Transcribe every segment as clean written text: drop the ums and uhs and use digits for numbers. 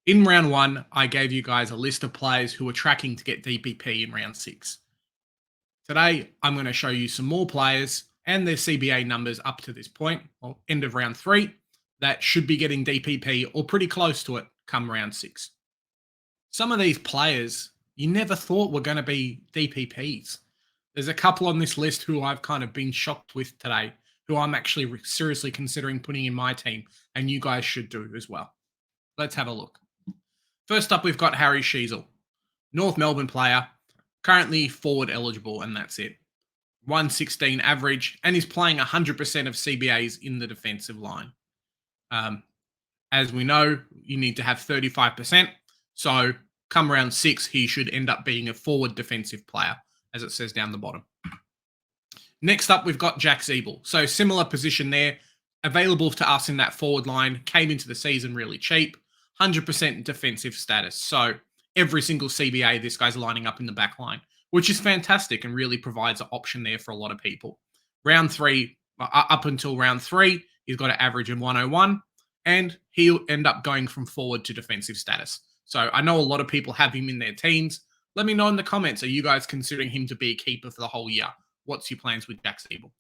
In round one, I gave you guys a list of players who were tracking to get DPP in round six. Today, I'm going to show you some more players and their CBA numbers up to this point, or end of round three, that should be getting DPP or pretty close to it come round six. Some of these players you never thought were going to be DPPs. There's a couple on this list who I've kind of been shocked with today, who I'm actually seriously considering putting in my team, and you guys should do as well. Let's have a look. First up, we've got Harry Sheezel, North Melbourne player, currently forward eligible, and that's it. 116 average, and he's playing 100% of CBAs in the defensive line. As we know, you need to have 35%. So come round six, he should end up being a forward defensive player, as it says down the bottom. Next up, we've got Jack Zeeble. So similar position there, available to us in that forward line, came into the season really cheap, 100% defensive status. So every single CBA, this guy's lining up in the back line, which is fantastic and really provides an option there for a lot of people. Round three, up until round three, he's got an average of 101, and he'll end up going from forward to defensive status. So I know a lot of people have him in their teams. Let me know in the comments, are you guys considering him to be a keeper for the whole year? What's your plans with Jack Zeeble?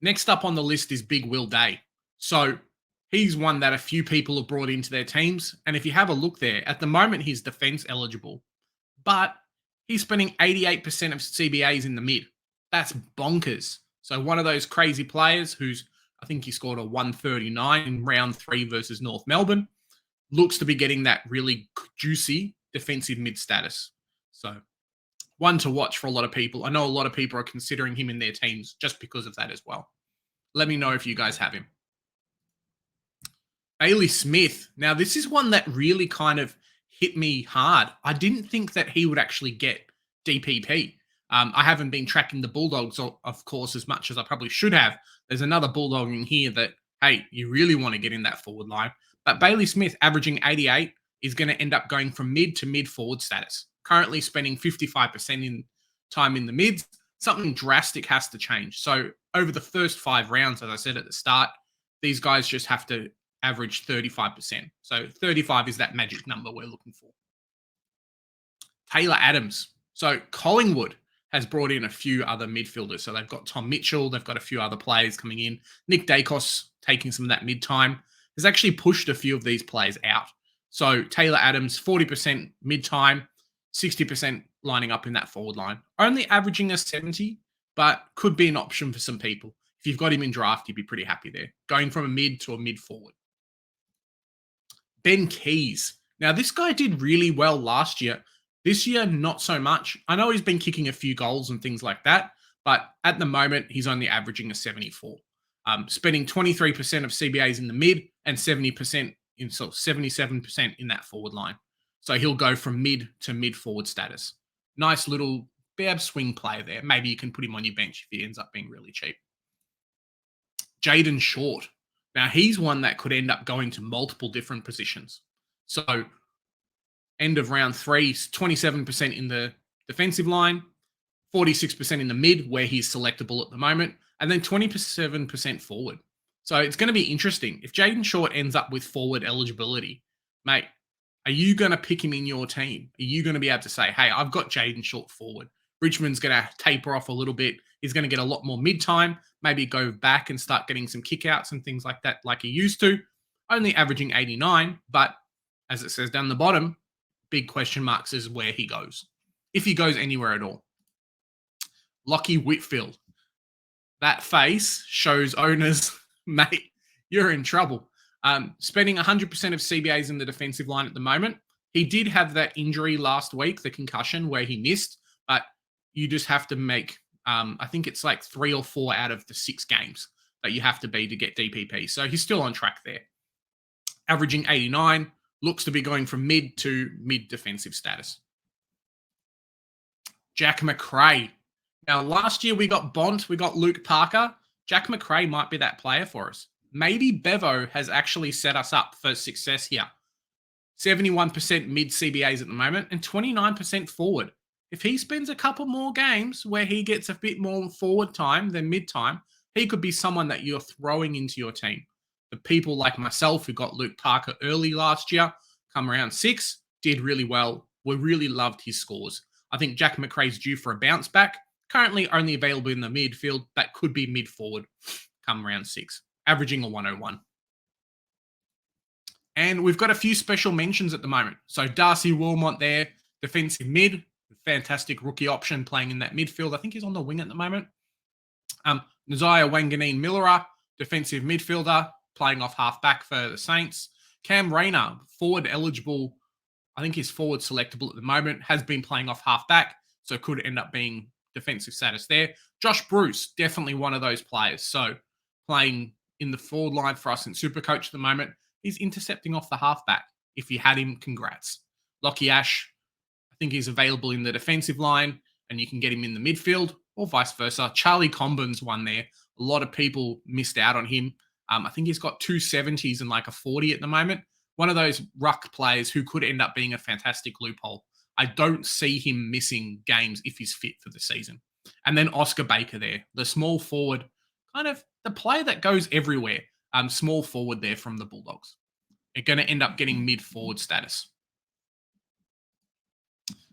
Next up on the list is Big Will Day. So he's one that a few people have brought into their teams. And if you have a look there, at the moment, he's defense eligible. But he's spending 88% of CBAs in the mid. That's bonkers. So one of those crazy players who's, I think he scored a 139 in round three versus North Melbourne, looks to be getting that really juicy defensive mid status. So one to watch for a lot of people. I know a lot of people are considering him in their teams just because of that as well. Let me know if you guys have him. Bailey Smith. Now, this is one that really kind of hit me hard. I didn't think that he would actually get DPP. I haven't been tracking the Bulldogs, of course, as much as I probably should have. There's another Bulldog in here that, hey, you really want to get in that forward line. But Bailey Smith, averaging 88, is going to end up going from mid to mid forward status. Currently spending 55% in time in the mids. Something drastic has to change. So over the first 5 rounds, as I said at the start, these guys just have to average 35%. So 35 is that magic number we're looking for. Taylor Adams. So Collingwood has brought in a few other midfielders. So they've got Tom Mitchell. They've got a few other players coming in. Nick Dacos taking some of that mid time has actually pushed a few of these players out. So Taylor Adams, 40% mid time, 60% lining up in that forward line. Only averaging a 70, but could be an option for some people. If you've got him in draft, you'd be pretty happy there. Going from a mid to a mid forward. Ben Keys. Now, this guy did really well last year. This year, not so much. I know he's been kicking a few goals and things like that, but at the moment, he's only averaging a 74. Spending 23% of CBAs in the mid and 77% in that forward line. So he'll go from mid to mid forward status. Nice little bad swing player there. Maybe you can put him on your bench if he ends up being really cheap. JAYDEN Short. Now, he's one that could end up going to multiple different positions. So end of round three, 27% in the defensive line, 46% in the mid, where he's selectable at the moment, and then 27% forward. So it's going to be interesting. If JAYDEN Short ends up with forward eligibility, mate, are you going to pick him in your team? Are you going to be able to say, hey, I've got JAYDEN Short forward. Richmond's going to taper off a little bit. He's going to get a lot more mid-time, maybe go back and start getting some kickouts and things like that like he used to. Only averaging 89, but as it says down the bottom, big question marks is where he goes. If he goes anywhere at all. Lockie Whitfield. That face shows owners, mate, you're in trouble. Spending 100% of CBAs in the defensive line at the moment. He did have that injury last week, the concussion, where he missed, but you just have to make, I think it's like 3 or 4 out of the 6 games that you have to be to get DPP. So he's still on track there. Averaging 89, looks to be going from mid to mid defensive status. Jack MACRAE. Now, last year we got Bont, we got Luke Parker. Jack MACRAE might be that player for us. Maybe Bevo has actually set us up for success here. 71% mid CBAs at the moment and 29% forward. If he spends a couple more games where he gets a bit more forward time than mid time, he could be someone that you're throwing into your team. The people like myself who got Luke Parker early last year, come round 6, did really well. We really loved his scores. I think Jack MACRAE's due for a bounce back. Currently only available in the midfield, but could be mid-forward come round 6, averaging a 101. And we've got a few special mentions at the moment. So Darcy Wilmot there, defensive mid, fantastic rookie option playing in that midfield. I think he's on the wing at the moment. Nasiah Wanganeen-Millera, defensive midfielder, playing off half-back for the Saints. Cam Rayner, forward eligible. I think he's forward selectable at the moment, has been playing off half-back, so could end up being defensive status there. Josh Bruce, definitely one of those players. So playing in the forward line for us in Supercoach at the moment. He's intercepting off the halfback. If you had him, congrats. Lockie Ash, I think he's available in the defensive line, and you can get him in the midfield, or vice versa. Charlie Combin's one there. A lot of people missed out on him. I think he's got 270s and like a 40 at the moment. One of those ruck players who could end up being a fantastic loophole. I don't see him missing games if he's fit for the season. And then Oscar Baker there, the small forward, kind of the player that goes everywhere. Small forward there from the Bulldogs. They're going to end up getting mid-forward status.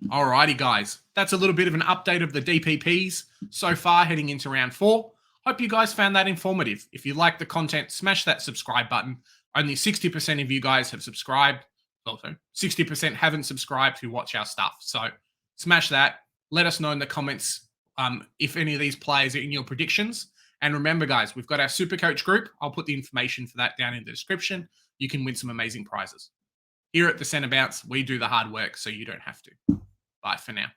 Alrighty, guys. That's a little bit of an update of the DPPs so far heading into round 4. Hope you guys found that informative. If you like the content, smash that subscribe button. Only 60% of you guys have subscribed. Also, 60% haven't subscribed who watch our stuff. So smash that. Let us know in the comments if any of these players are in your predictions. And remember, guys, we've got our Supercoach group. I'll put the information for that down in the description. You can win some amazing prizes. Here at the Centre Bounce, we do the hard work so you don't have to. Bye for now.